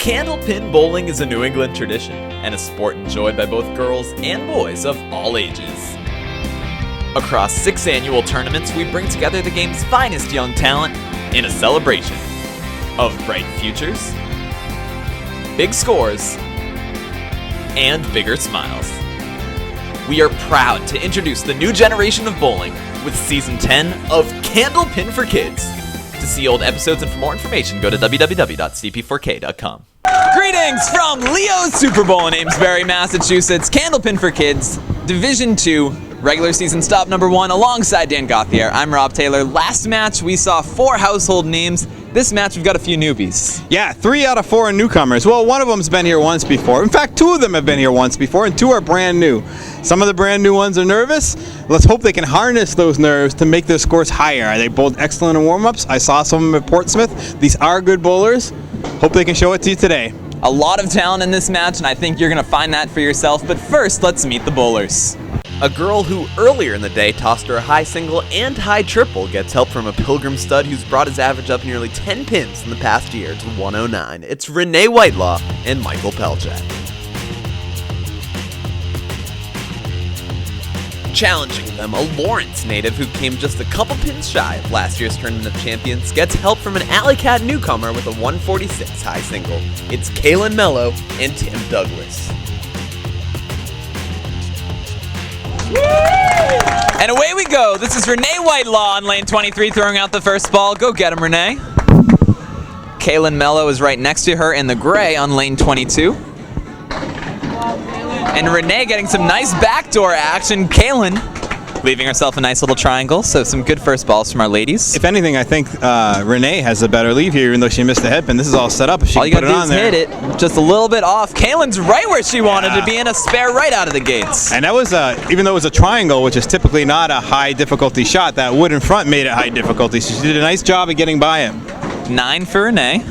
Candlepin bowling is a New England tradition and a sport enjoyed by both girls and boys of all ages. Across 6 annual tournaments, we bring together the game's finest young talent in a celebration of bright futures, big scores, and bigger smiles. We are proud to introduce the new generation of bowling with Season 10 of Candlepin for Kids. To see old episodes and for more information, go to www.cp4k.com. Greetings from Leo's Super Bowl in Amesbury, Massachusetts. Candlepin for Kids, Division 2, regular season stop number 1, alongside Dan Gauthier. I'm Rob Taylor. Last match, we saw 4 household names. This match, we've got a few newbies. Yeah, 3 out of 4 are newcomers. Well, one of them's been here once before. In fact, 2 of them have been here once before, and 2 are brand new. Some of the brand new ones are nervous. Let's hope they can harness those nerves to make their scores higher. They bowled excellent in warm-ups. I saw some of them at Portsmouth. These are good bowlers. Hope they can show it to you today. A lot of talent in this match, and I think you're going to find that for yourself. But first, let's meet the bowlers. A girl who earlier in the day tossed her a high single and high triple gets help from a Pilgrim stud who's brought his average up nearly 10 pins in the past year to 109. It's Renee Whitelaw and Michael Pelchat. Challenging them, a Lawrence native who came just a couple pins shy of last year's Tournament of Champions gets help from an Alley Cat newcomer with a 146 high single. It's Kaylen, Melo and Tim Douglas. And away we go. This is Renee Whitelaw on lane 23 throwing out the first ball. Go get him, Renee. Kaylen Melo is right next to her in the gray on lane 22. And Renee getting some nice backdoor action. Kaylen leaving herself a nice little triangle, so some good first balls from our ladies. If anything, I think Renee has a better leave here, even though she missed the headpin. This is all set up. If she all you gotta do is hit it just a little bit off. Kaylen's right where she wanted to be, in a spare right out of the gates. And that was, even though it was a triangle, which is typically not a high difficulty shot, that wood in front made it high difficulty. So she did a nice job of getting by it. 9 for Renee.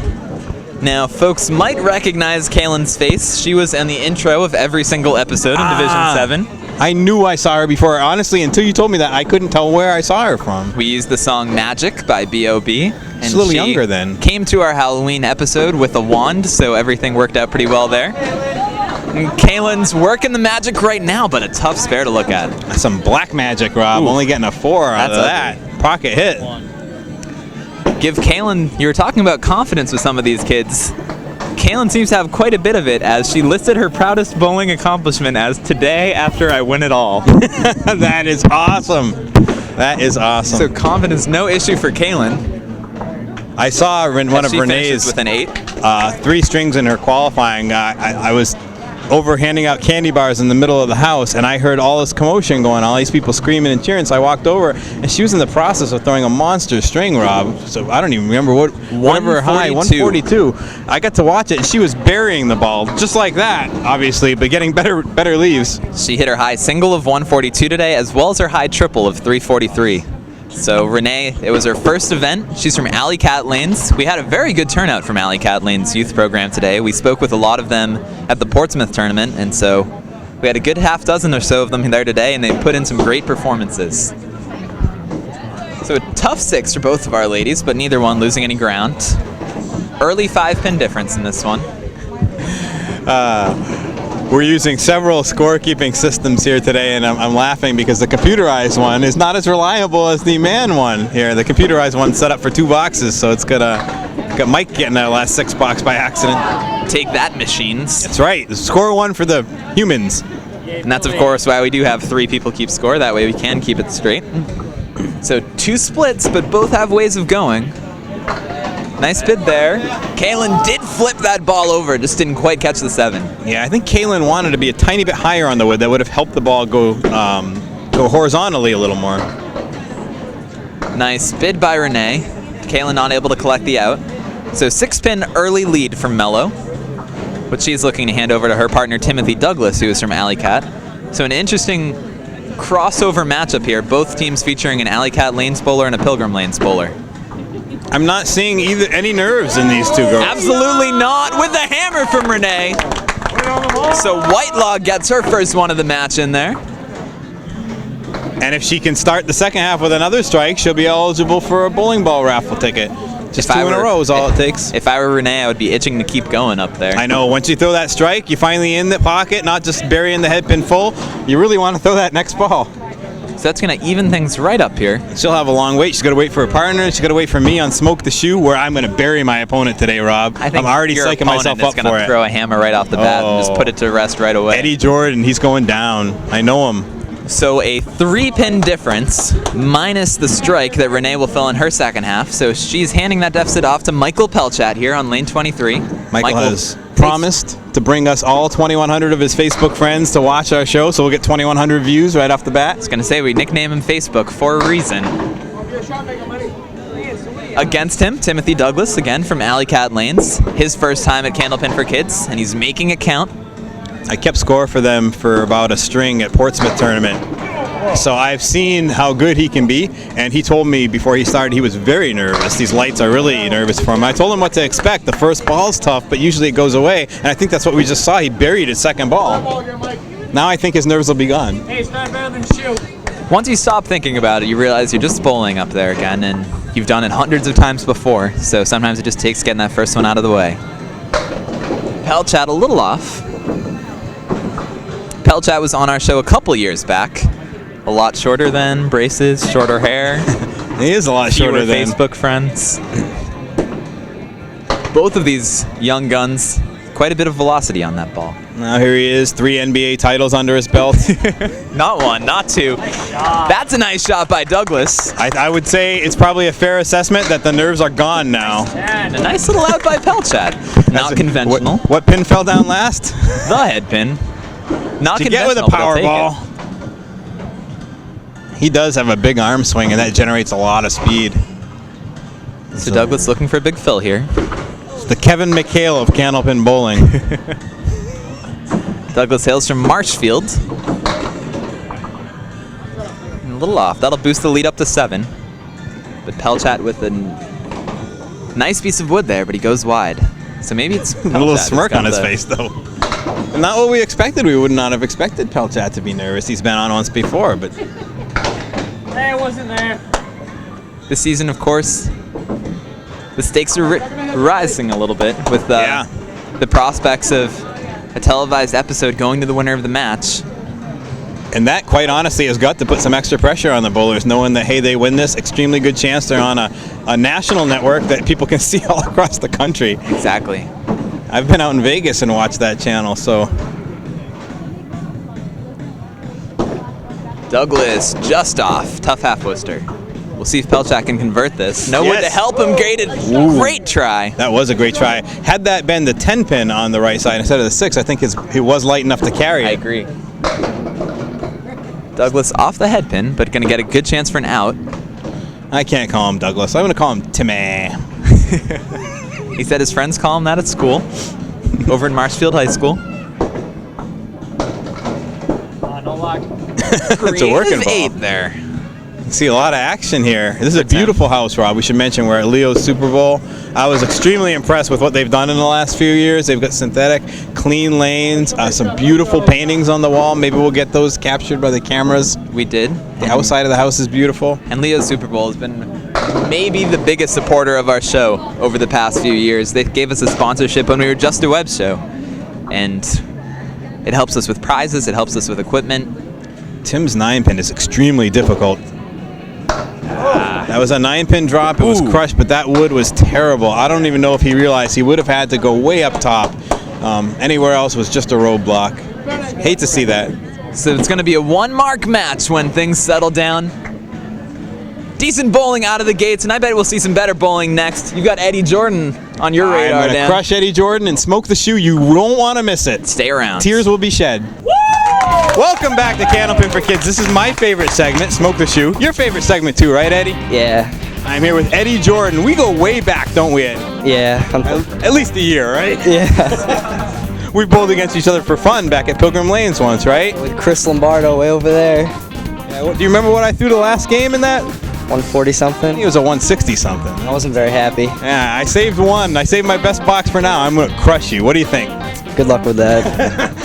Now, folks might recognize Kaylen's face. She was in the intro of every single episode in Division 7. I knew I saw her before. Honestly, until you told me that, I couldn't tell where I saw her from. We used the song Magic by B.O.B. She's a little younger then. Came to our Halloween episode with a wand, so everything worked out pretty well there. And Kaylen's working the magic right now, but a tough spare to look at. Some black magic, Rob. Ooh. Only getting a 4 out of that. Pocket hit. Give Kaylen, you were talking about confidence with some of these kids. Kaylen seems to have quite a bit of it, as she listed her proudest bowling accomplishment as today after I win it all. That is awesome. That is awesome. So confidence, no issue for Kaylen. I saw one of Renee's with an 8. 3 strings in her qualifying. I was over handing out candy bars in the middle of the house, and I heard all this commotion going on, all these people screaming and cheering, so I walked over, and she was in the process of throwing a monster string, Rob. So I don't even remember whatever high, 142. I got to watch it, and she was burying the ball, just like that, obviously, but getting better leaves. She hit her high single of 142 today, as well as her high triple of 343. So Renee, it was her first event. She's from Alley Cat Lanes. We had a very good turnout from Alley Cat Lanes youth program today. We spoke with a lot of them at the Portsmouth tournament, and so we had a good half dozen or so of them there today, and they put in some great performances. So a tough 6 for both of our ladies, but neither one losing any ground. Early 5-pin difference in this one. We're using several scorekeeping systems here today, and I'm laughing because the computerized one is not as reliable as the man one here. The computerized one's set up for 2 boxes, so it's got Mike getting that last 6 box by accident. Take that, machines. That's right. The score 1 for the humans. And that's, of course, why we do have 3 people keep score. That way we can keep it straight. So 2 splits, but both have ways of going. Nice bid there. Kaylen did flip that ball over, just didn't quite catch the 7. Yeah, I think Kaylen wanted to be a tiny bit higher on the wood. That would have helped the ball go horizontally a little more. Nice bid by Renee. Kaylen not able to collect the out. So 6-pin early lead from Melo, which she's looking to hand over to her partner Timothy Douglas, who is from Alley Cat. So an interesting crossover matchup here. Both teams featuring an Alley Cat Lanes bowler and a Pilgrim Lanes bowler. I'm not seeing any nerves in these 2 girls. Absolutely not, with the hammer from Renee. So Whitelaw gets her first one of the match in there. And if she can start the second half with another strike, she'll be eligible for a bowling ball raffle ticket. Just 2 in a row is all it takes. If I were Renee, I would be itching to keep going up there. I know. Once you throw that strike, you're finally in the pocket, not just burying the head pin full. You really want to throw that next ball. So that's going to even things right up here. She'll have a long wait. She's got to wait for her partner. She's got to wait for me on Smoke the Shoe, where I'm going to bury my opponent today, Rob. I think I'm already your psyching myself up for it. going to throw a hammer right off the bat and just put it to rest right away. Eddie Jordan, he's going down. I know him. So a 3-pin difference minus the strike that Renee will fill in her second half. So she's handing that deficit off to Michael Pelchat here on lane 23. Michael has promised to bring us all 2,100 of his Facebook friends to watch our show, so we'll get 2,100 views right off the bat. I was going to say, we nickname him Facebook for a reason. Against him, Timothy Douglas, again from Alley Cat Lanes. His first time at Candlepin for Kids, and he's making it count. I kept score for them for about a string at Portsmouth tournament. So I've seen how good he can be, and he told me before he started he was very nervous. These lights are really nervous for him. I told him what to expect. The first ball's tough, but usually it goes away, and I think that's what we just saw. He buried his second ball. Now I think his nerves will be gone. Hey, it's not better than shoot. Once you stop thinking about it, you realize you're just bowling up there again, and you've done it hundreds of times before, so sometimes it just takes getting that first one out of the way. Pelchat a little off. Pelchat was on our show a couple years back. A lot shorter than braces, shorter hair. He is a lot shorter than Facebook friends. Both of these young guns, quite a bit of velocity on that ball. Now here he is, 3 NBA titles under his belt. Not 1, not 2. That's a nice shot by Douglas. I would say it's probably a fair assessment that the nerves are gone now. And a nice little out by Pelchat. Not conventional. What pin fell down last? The head pin. Not to conventional, get with a power ball. He does have a big arm swing, and that generates a lot of speed. So Douglas looking for a big fill here. It's the Kevin McHale of Candlepin bowling. Douglas hails from Marshfield. And a little off. That'll boost the lead up to 7. But Pelchat with a nice piece of wood there, but he goes wide. So maybe it's Pelchat. A little smirk on his face, though. Not what we expected. We would not have expected Pelchat to be nervous. He's been on once before, but... Hey, I wasn't there. This season, of course, the stakes are rising a little bit with the prospects of a televised episode going to the winner of the match. And that, quite honestly, has got to put some extra pressure on the bowlers, knowing that, hey, they win this, extremely good chance they're on a national network that people can see all across the country. Exactly. I've been out in Vegas and watched that channel, so... Douglas just off. Tough half Worcester. We'll see if Pelchat can convert this. No one to help him. Great try. That was a great try. Had that been the 10 pin on the right side instead of the 6, I think it was light enough to carry it. I agree. Douglas off the head pin, but going to get a good chance for an out. I can't call him Douglas. I'm going to call him Timmy. He said his friends call him that at school, over in Marshfield High School. No luck. It's a working ball. 8 there. See a lot of action here. This is a beautiful house, Rob. We should mention we're at Leo's Super Bowl. I was extremely impressed with what they've done in the last few years. They've got synthetic, clean lanes, some beautiful paintings on the wall. Maybe we'll get those captured by the cameras. We did. The outside of the house is beautiful. And Leo's Super Bowl has been maybe the biggest supporter of our show over the past few years. They gave us a sponsorship when we were just a web show. And it helps us with prizes. It helps us with equipment. Tim's 9-pin is extremely difficult. That was a 9-pin drop. It was crushed, but that wood was terrible. I don't even know if he realized he would have had to go way up top. Anywhere else was just a roadblock. Hate to see that. So it's going to be a 1-mark match when things settle down. Decent bowling out of the gates, and I bet we'll see some better bowling next. You got Eddie Jordan on your radar, I'm going to crush Eddie Jordan and smoke the shoe. You don't want to miss it. Stay around. Tears will be shed. Welcome back to Candlepin for Kids. This is my favorite segment, Smoke the Shoe. Your favorite segment too, right, Eddie? Yeah. I'm here with Eddie Jordan. We go way back, don't we, Eddie? Yeah. At least a year, right? Yeah. We bowled against each other for fun back at Pilgrim Lanes once, right? With Chris Lombardo way over there. Yeah, do you remember what I threw the last game in that? 140 something. I think it was a 160 something. I wasn't very happy. Yeah, I saved one. I saved my best box for now. I'm going to crush you. What do you think? Good luck with that.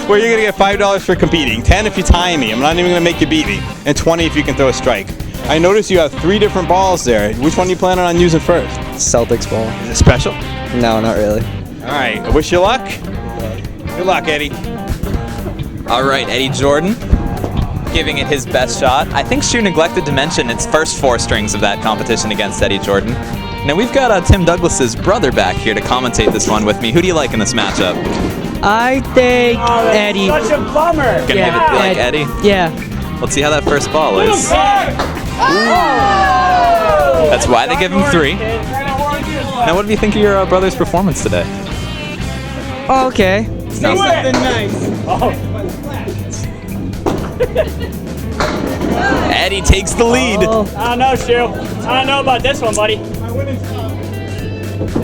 Well, you're going to get $5 for competing. 10 if you tie me. I'm not even going to make you beat me. And 20 if you can throw a strike. I noticed you have 3 different balls there. Which one are you planning on using first? Celtics ball. Is it special? No, not really. All right. I wish you luck. Good luck, Eddie. All right, Eddie Jordan giving it his best shot. I think Shu neglected to mention its first 4 strings of that competition against Eddie Jordan. Now we've got Tim Douglas's brother back here to commentate this one with me. Who do you like in this matchup? I think Eddie. Such a bummer. Gonna give it like Eddie? Yeah. Let's see how that first ball is. That's why they give him 3. Now what do you think of your brother's performance today? Oh, okay. Something nice. Eddie takes the lead. Oh. I don't know, Shu. I don't know about this one, buddy.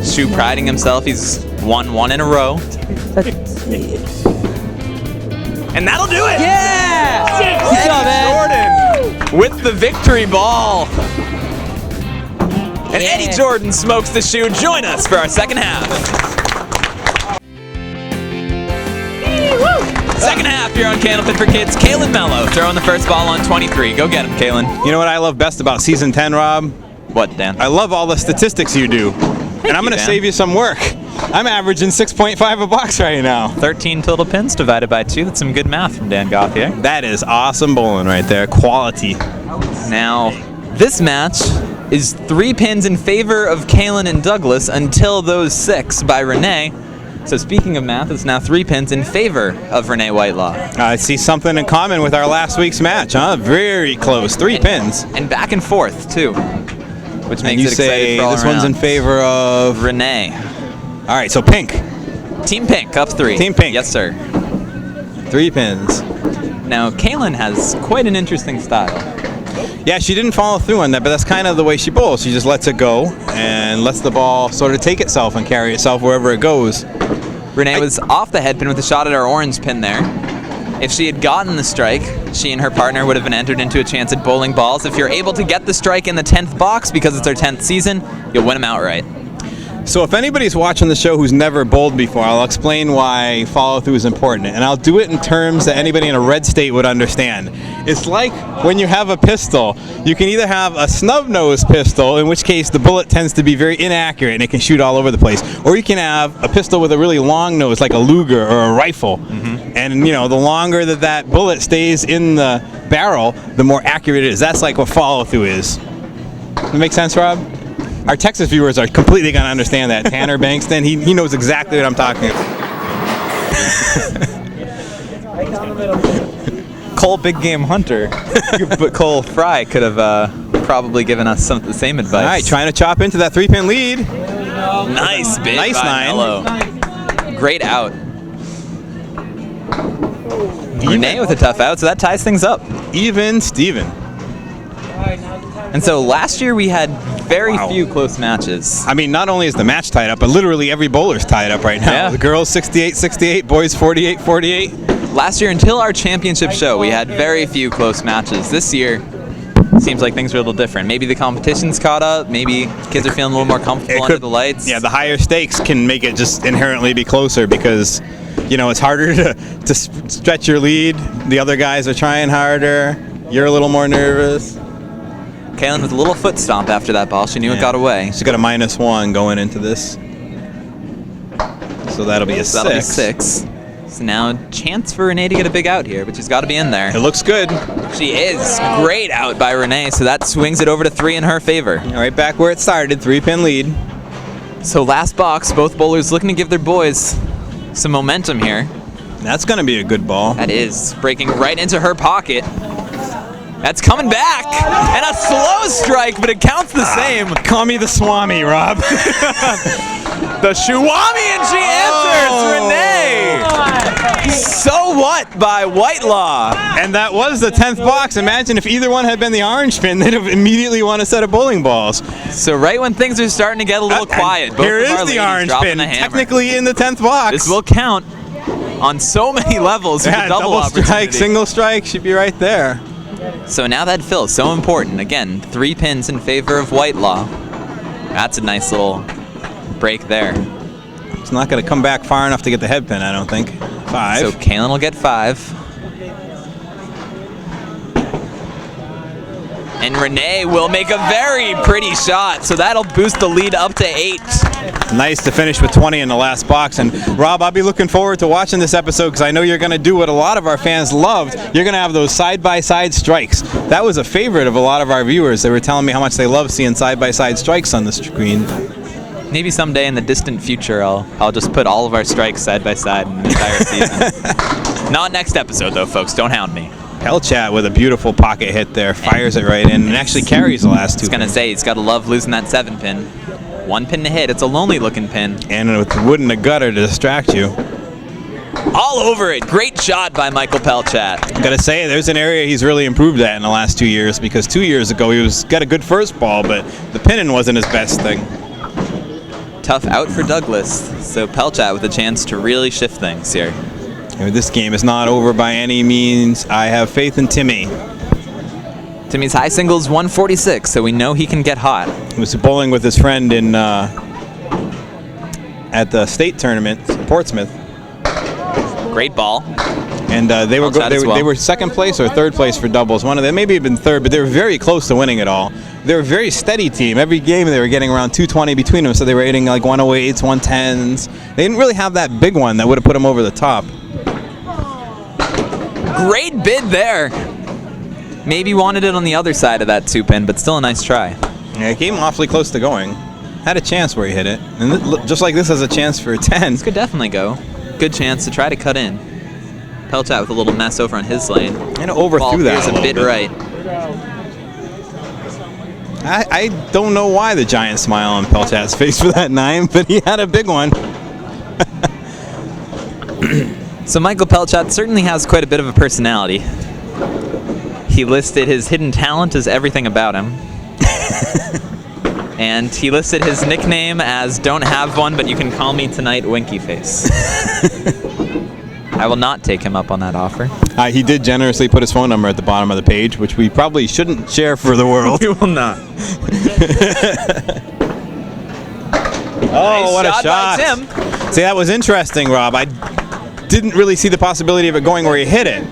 Shu priding himself. He's won 1 in a row. And that'll do it. Yeah! Good job, Ed. Jordan with the victory ball. And Eddie Jordan smokes the Shu. Join us for our second half. Second half here on Candlepin for Kids. Kaylen Melo throwing the first ball on 23. Go get him, Kaylen. You know what I love best about season 10, Rob? What, Dan? I love all the statistics you do. And I'm going to Dan. save you some work. I'm averaging 6.5 a box right now. 13 total pins divided by 2. That's some good math from Dan Gauthier. That is awesome bowling right there. Quality. Now, this match is 3 pins in favor of Kaylen and Douglas until those 6 by Renee. So speaking of math, it's now 3 pins in favor of Renee Whitelaw. I see something in common with our last week's match, huh? Very close. 3 pins. And back and forth, too. Which And makes you it exciting say for all this one's in around. favor of... Renee. All right, so pink. Team Pink, up 3. Team Pink. Yes, sir. 3 pins. Now, Kaylen has quite an interesting style. Yeah, she didn't follow through on that, but that's kind of the way she bowls. She just lets it go and lets the ball sort of take itself and carry itself wherever it goes. Renee was off the head pin with a shot at our orange pin there. If she had gotten the strike, she and her partner would have been entered into a chance at bowling balls. If you're able to get the strike in the 10th box because it's our 10th season, you'll win them outright. So if anybody's watching the show who's never bowled before, I'll explain why follow-through is important. And I'll do it in terms that anybody in a red state would understand. It's like when you have a pistol. You can either have a snub-nosed pistol, in which case the bullet tends to be very inaccurate and it can shoot all over the place. Or you can have a pistol with a really long nose, like a Luger or a rifle. And, you know, the longer that bullet stays in the barrel, the more accurate it is. That's like what follow-through is. Does that make sense, Rob? Our Texas viewers are completely going to understand that. Tanner Bankston, he knows exactly what I'm talking about. Cole Big Game Hunter, but Cole Fry could have probably given us some of the same advice. All right, trying to chop into that 3-pin lead. Nice bid Nice by 9. Melo. Great out. Renee with a tough out, so that ties things up. Even Steven. And so last year we had very Wow. few close matches. I mean, not only is the match tied up, but literally every bowler's tied up right now. Yeah. The girls 68-68, boys 48-48. Last year, until our championship show, we had very few close matches. This year, seems like things are a little different. Maybe the competition's caught up. Maybe kids are feeling a little more comfortable under the lights. Yeah, the higher stakes can make it just inherently be closer because, you know, it's harder to stretch your lead. The other guys are trying harder. You're a little more nervous. Kaylen with a little foot stomp after that ball. She knew it got away. She's got a -1 going into this. So that'll be a 6. That'll be 6. So now a chance for Renee to get a big out here, but she's got to be in there. It looks good. She is. Great out by Renee, so that swings it over to 3 in her favor. Right back where it started, 3-pin lead. So last box, both bowlers looking to give their boys some momentum here. That's going to be a good ball. That is breaking right into her pocket. That's coming back, and a slow strike, but it counts the same. Call me the Swami, Rob. The Shuwami, and she answers, Renee. So what by Whitelaw? And that was the 10th box. Imagine if either one had been the orange pin, they'd have immediately won a set of bowling balls. So right when things are starting to get a little quiet, both here of our is the ladies orange dropping pin, the hammer. technically in the 10th box. This will count on so many levels with Yeah, a double strike, opportunity. single strike should be right there. So now that fill, so important. Again, 3 pins in favor of Whitelaw. That's a nice little break there. It's not going to come back far enough to get the head pin, I don't think. 5. So Kaylen will get 5. And Renee will make a very pretty shot, so that'll boost the lead up to 8. Nice to finish with 20 in the last box. And Rob, I'll be looking forward to watching this episode because I know you're going to do what a lot of our fans loved. You're going to have those side-by-side strikes. That was a favorite of a lot of our viewers. They were telling me how much they love seeing side-by-side strikes on the screen. Maybe someday in the distant future, I'll just put all of our strikes side by side in the entire season. Not next episode, though, folks. Don't hound me. Pelchat with a beautiful pocket hit there, fires it right in, and actually carries the last 2. I was going to say, he's got to love losing that 7 pin. 1 pin to hit. It's a lonely looking pin. And with the wood in the gutter to distract you. All over it. Great shot by Michael Pelchat. Gotta say, there's an area he's really improved at in the last 2 years, because 2 years ago he got a good first ball, but the pinning wasn't his best thing. Tough out for Douglas. So Pelchat with a chance to really shift things here. This game is not over by any means. I have faith in Timmy. Timmy's high singles 146, so we know he can get hot. He was bowling with his friend in at the state tournament, Portsmouth. Great ball. And they were second place or third place for doubles. One of them, maybe even third, but they were very close to winning it all. They were a very steady team. Every game they were getting around 220 between them, so they were hitting like 108s, 110s. They didn't really have that big one that would have put them over the top. Great bid there. Maybe wanted it on the other side of that 2 pin, but still a nice try. Yeah, it came awfully close to going. Had a chance where he hit it. And just like this has a chance for a 10. This could definitely go. Good chance to try to cut in. Pelchat with a little mess over on his lane. And overthrew that a bit right. I don't know why the giant smile on Pelchat's face for that 9, but he had a big one. So Michael Pelchat certainly has quite a bit of a personality. He listed his hidden talent as everything about him. And he listed his nickname as "Don't have one, but you can call me tonight, Winky Face." I will not take him up on that offer. He did generously put his phone number at the bottom of the page, which we probably shouldn't share for the world. We will not. Oh, what a shot shot. by Tim. See, that was interesting, Rob. I didn't really see the possibility of it going where he hit it.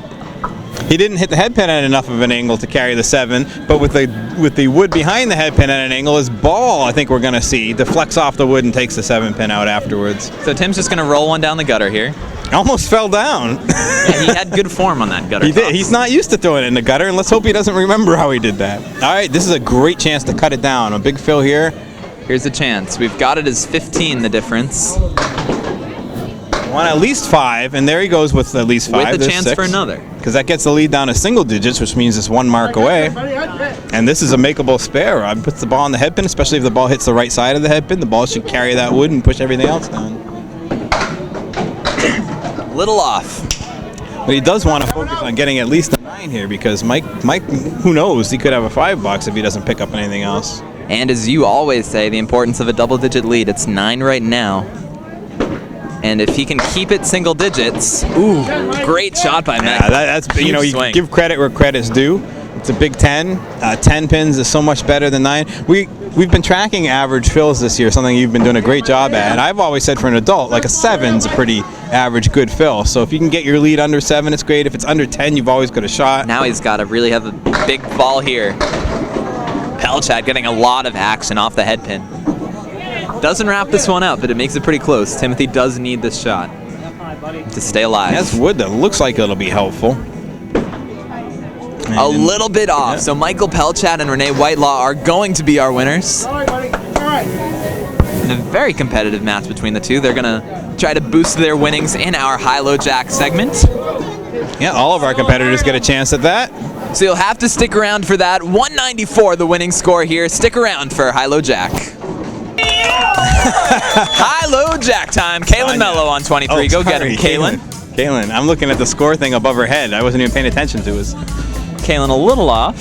He didn't hit the head pin at enough of an angle to carry the 7, but with the wood behind the head pin at an angle, his ball, I think we're going to see, deflects off the wood and takes the 7 pin out afterwards. So Tim's just going to roll one down the gutter here. Almost fell down. Yeah, he had good form on that gutter. He did. He's not used to throwing it in the gutter, and let's hope he doesn't remember how he did that. All right, this is a great chance to cut it down. A big fill here. Here's a chance. We've got it as 15, the difference. Want at least 5, and there he goes with at least 5. With a chance for another. Because that gets the lead down to single digits, which means it's 1 mark away. And this is a makeable spare. Rob puts the ball on the head pin, especially if the ball hits the right side of the head pin. The ball should carry that wood and push everything else down. Little off. But he does want to focus on getting at least a 9 here, because Mike, who knows, he could have a 5 bucks if he doesn't pick up anything else. And as you always say, the importance of a double-digit lead. It's 9 right now. And if he can keep it single digits, ooh, great shot by Mac. Yeah, that's, you know, you give credit where credit's due. It's a big 10. 10 pins is so much better than 9. We've been tracking average fills this year, something you've been doing a great job at. And I've always said for an adult, like a 7's a pretty average good fill. So if you can get your lead under 7, it's great. If it's under 10, you've always got a shot. Now he's got to really have a big ball here. Pelchat getting a lot of action off the head pin. Doesn't wrap this one up, but it makes it pretty close. Timothy does need this shot to stay alive. That's wood that looks like it'll be helpful. A little bit off. So Michael Pelchat and Renee Whitelaw are going to be our winners. In a very competitive match between the two. They're going to try to boost their winnings in our high-low jack segment. Yeah, all of our competitors get a chance at that. So you'll have to stick around for that. 194 the winning score here. Stick around for high-low jack. High-low jack time. Kaylen Melo on 23. Go get him, Kaylen. Kaylen, I'm looking at the score thing above her head. I wasn't even paying attention to it. Kaylen a little off.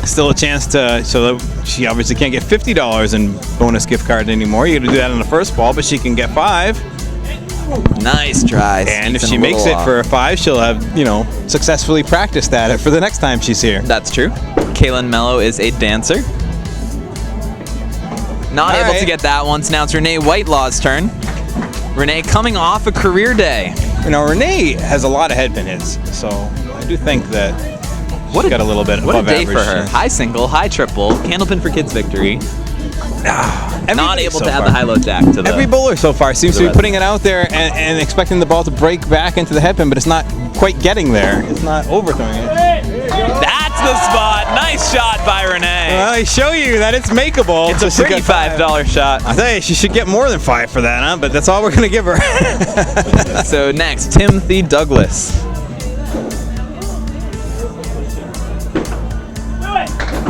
Still a chance to, so that she obviously can't get $50 in bonus gift card anymore. You got to do that on the first ball, but she can get 5. Nice try. And if she makes it for a 5, she'll have, you know, successfully practiced at it for the next time she's here. That's true. Kaylen Melo is a dancer. Not able to get that one. So now it's Renee Whitelaw's turn. Renee coming off a career day. You know, Renee has a lot of head pin hits, so I do think that What got a little bit What a above day for average. her. High single, high triple, Candlepin for kids victory. Not Everybody able so to add far. the high-low jack to the... Every bowler so far seems the to be rest. putting it out there and expecting the ball to break back into the headpin, but it's not quite getting there. It's not overthrowing it. That's the spot. Nice shot by Renee. Well, I show you that it's makeable. It's a So she pretty got $5 shot. I tell you, she should get more than 5 for that, huh? But that's all we're going to give her. So next, Timothy Douglas.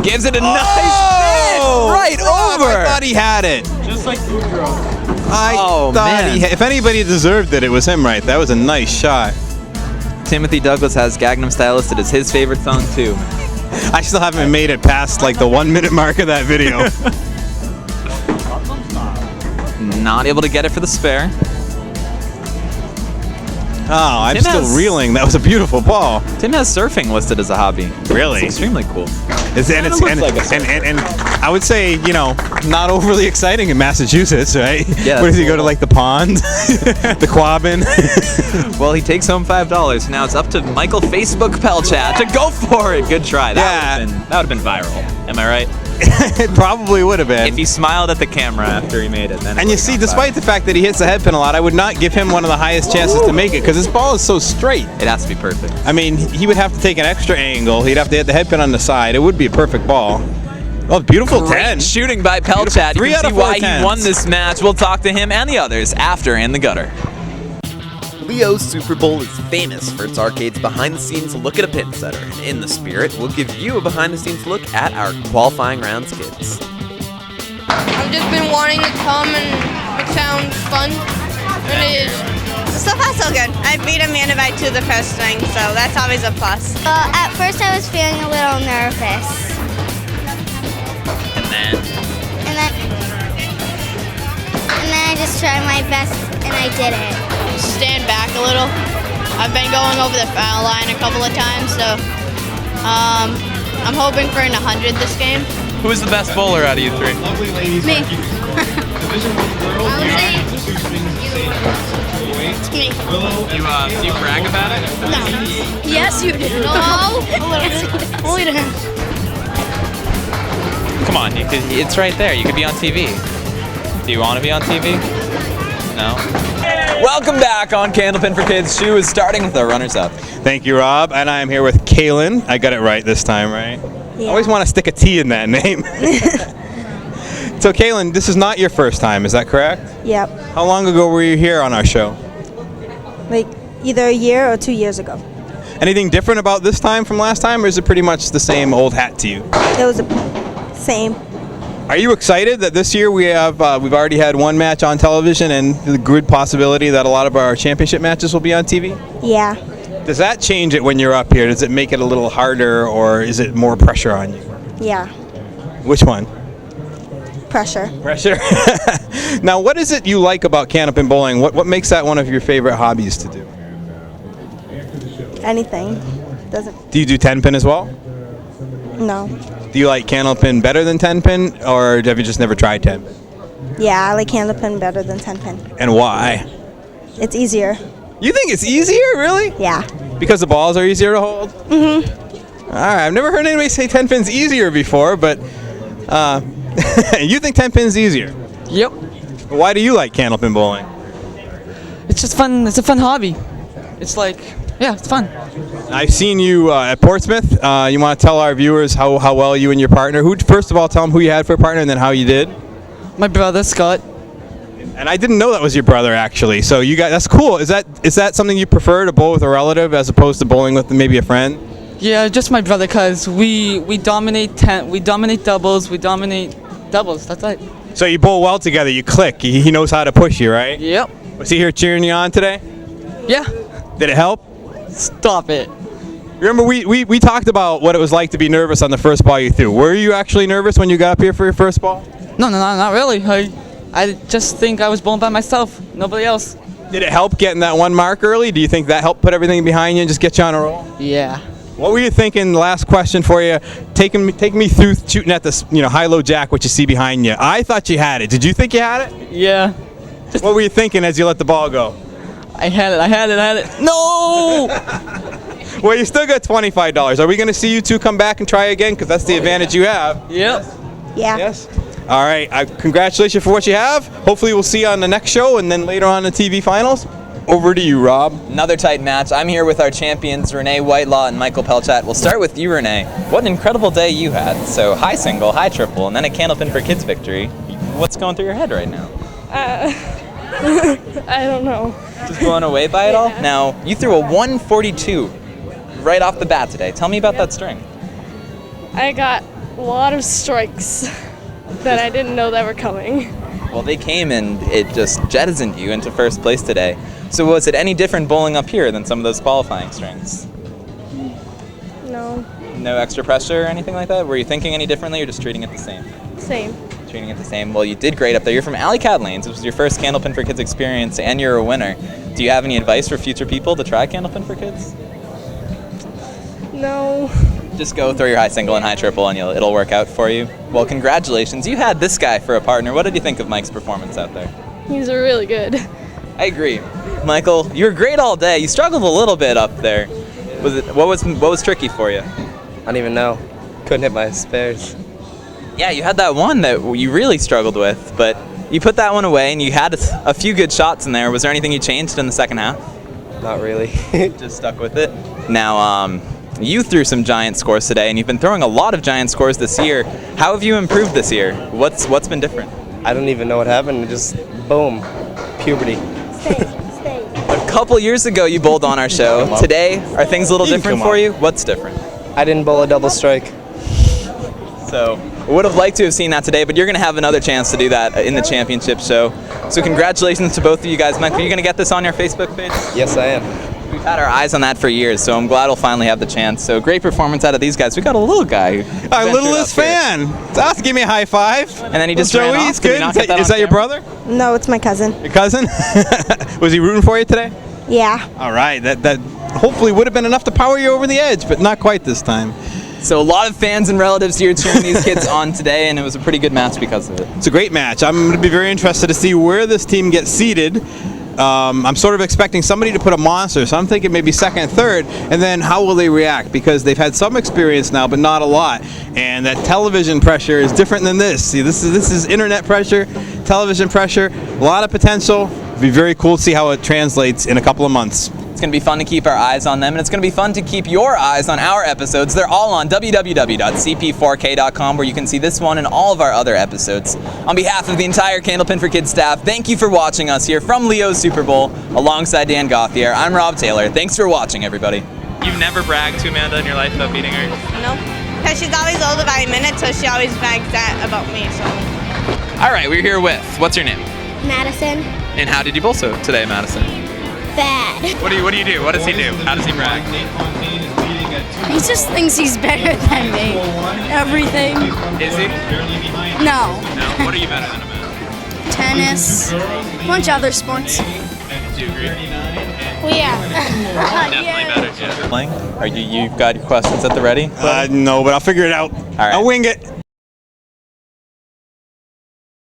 Gives it a nice Oh! spin right Rob, over. I thought he had it. Just like Boudreaux. I Oh, thought man. if anybody deserved it, it was him, right? That was a nice shot. Timothy Douglas has Gangnam Style listed as his favorite song too. I still haven't made it past like the 1 minute mark of that video. Not able to get it for the spare. Oh, I'm Tim still has- reeling. That was a beautiful ball. Tim has surfing listed as a hobby. Really? It's extremely cool. It's, and, it's, looks and, like a and I would say, you know, not overly exciting in Massachusetts, right? Yeah, Where does that's he go to, like, the pond? The Quabbin? Well, he takes home $5. Now it's up to Michael Facebook Pelchat to go for it. Good try. That would have been viral. Am I right? It probably would have been. If he smiled at the camera after he made it, then. And you see, despite the fact that he hits the headpin a lot, I would not give him one of the highest chances to make it because his ball is so straight. It has to be perfect. I mean, he would have to take an extra angle. He'd have to hit the headpin on the side. It would be a perfect ball. Oh, beautiful 10. Shooting by Pelchat. You Three can out see of four why he tens. won this match. We'll talk to him and the others after In the Gutter. Leo's Super Bowl is famous for its arcade's behind-the-scenes look at a pin setter, and in the spirit, we'll give you a behind-the-scenes look at our qualifying rounds kids. I've just been wanting to come and it sounds fun. It is. So far, so good. I beat Amanda by 2 the first swing, so that's always a plus. At first I was feeling a little nervous. And then, And then I just tried my best and I did it. Stand back a little. I've been going over the foul line a couple of times, so I'm hoping for an 100 this game. who is the best bowler out of you three? Me. I would say it's me. Do you brag about it? No. Yes, you do. No. Only to him. Come on, it's right there. You could be on TV. Do you want to be on TV? No? Welcome back on Candlepin for Kids. Shu is starting with our runners-up. Thank you, Rob. And I'm here with Kaylen. I got it right this time, right? I always want to stick a T in that name. So, Kaylen, this is not your first time, is that correct? Yep. How long ago were you here on our show? Like either a year or 2 years ago. Anything different about this time from last time, or is it pretty much the same old hat to you? It was the same. Are you excited that this year we've already had one match on television and the good possibility that a lot of our championship matches will be on TV? Yeah. Does that change it when you're up here? Does it make it a little harder, or is it more pressure on you? Yeah. Which one? Pressure. Pressure. Now, what is it you like about Candlepin bowling? What makes that one of your favorite hobbies to do? Anything. Doesn't. Do you do 10 pin as well? No. Do you like Candlepin better than 10 pin, or have you just never tried 10 pin? Yeah, I like Candlepin better than 10 pin. And why? It's easier. You think it's easier, really? Yeah. Because the balls are easier to hold? Mm-hmm. All right, I've never heard anybody say 10 pin's easier before, but you think 10 pin's easier? Yep. Why do you like Candlepin bowling? It's just fun. It's a fun hobby. It's like, yeah, it's fun. I've seen you at Portsmouth. You want to tell our viewers how well you and your partner, first of all, tell them who you had for a partner and then how you did? My brother, Scott. And I didn't know that was your brother, actually. So that's cool. Is that something you prefer, to bowl with a relative as opposed to bowling with maybe a friend? Yeah, just my brother, cause we dominate doubles, we dominate doubles. That's it. So you bowl well together. You click. He knows how to push you, right? Yep. Was he here cheering you on today? Yeah. Did it help? Stop it. Remember, we talked about what it was like to be nervous on the first ball you threw. Were you actually nervous when you got up here for your first ball? No, not really. I just think I was bowling by myself. Nobody else. Did it help getting that one mark early? Do you think that helped put everything behind you and just get you on a roll? Yeah. What were you thinking? Last question for you. Take me through shooting at this, high-low jack, what you see behind you. I thought you had it. Did you think you had it? Yeah. What were you thinking as you let the ball go? I had it. No! Well, you still got $25. Are we going to see you two come back and try again? Because that's the advantage you have. Yep. Yeah. Yes. All right. Congratulations for what you have. Hopefully, we'll see you on the next show and then later on the TV finals. Over to you, Rob. Another tight match. I'm here with our champions, Renee Whitelaw and Michael Pelchat. We'll start with you, Renee. What an incredible day you had. So high single, high triple, and then a Candlepin for Kids victory. What's going through your head right now? I don't know. Just blown away by it all? Now, you threw a 142 right off the bat today. Tell me about that string. I got a lot of strikes that I didn't know that were coming. Well, they came and it just jettisoned you into first place today. So was it any different bowling up here than some of those qualifying strings? No. No extra pressure or anything like that? Were you thinking any differently or just treating it the same? Same. Treating it the same. Well, you did great up there. You're from Alley Cat Lanes. It was your first Candlepin for Kids experience and you're a winner. Do you have any advice for future people to try Candlepin for Kids? No. Just go throw your high single and high triple and it'll work out for you. Well, congratulations. You had this guy for a partner. What did you think of Mike's performance out there? He's really good. I agree. Michael, you were great all day. You struggled a little bit up there. What was tricky for you? I don't even know. Couldn't hit my spares. Yeah, you had that one that you really struggled with, but you put that one away and you had a few good shots in there. Was there anything you changed in the second half? Not really. Just stuck with it. Now, you threw some giant scores today, and you've been throwing a lot of giant scores this year. How have you improved this year? What's been different? I don't even know what happened. It just, boom, puberty. A couple years ago, you bowled on our show. Today, are things a little different for you? What's different? I didn't bowl a double strike. So, I would have liked to have seen that today, but you're going to have another chance to do that in the championship show. So congratulations to both of you guys. Mike, are you going to get this on your Facebook page? Yes, I am. We've had our eyes on that for years, so I'm glad we'll finally have the chance. So great performance out of these guys. We got a little guy. Our littlest fan. That's give me a high five. And then he just Joey, ran off. he's good. Is that your brother? No, it's my cousin. Your cousin? Was he rooting for you today? Yeah. All right. That hopefully would have been enough to power you over the edge, but not quite this time. So a lot of fans and relatives here cheering these kids on today, and it was a pretty good match because of it. It's a great match. I'm going to be very interested to see where this team gets seated. I'm sort of expecting somebody to put a monster, so I'm thinking maybe second and third, and then how will they react? Because they've had some experience now, but not a lot. And that television pressure is different than this. See, this is internet pressure, television pressure, a lot of potential. It'll be very cool to see how it translates in a couple of months. It's going to be fun to keep our eyes on them, and it's going to be fun to keep your eyes on our episodes. They're all on www.cp4k.com, where you can see this one and all of our other episodes. On behalf of the entire Candlepin for Kids staff, thank you for watching us here from Leo's Super Bowl, alongside Dan Gauthier. I'm Rob Taylor. Thanks for watching, everybody. You've never bragged to Amanda in your life about beating her? No, because she's always older by a minute, so she always brags that about me. So. All right, we're here with, what's your name? Madison. And how did you bowl so today, Madison? Bad. What do you do? What does he do? How does he brag? He just thinks he's better than me. Everything. Is he? No. No? What are you better than him at? Tennis. A bunch of other sports. Do you agree? Yeah. Definitely better. Yeah. Playing? You've got your questions at the ready? No, but I'll figure it out. All right. I'll wing it.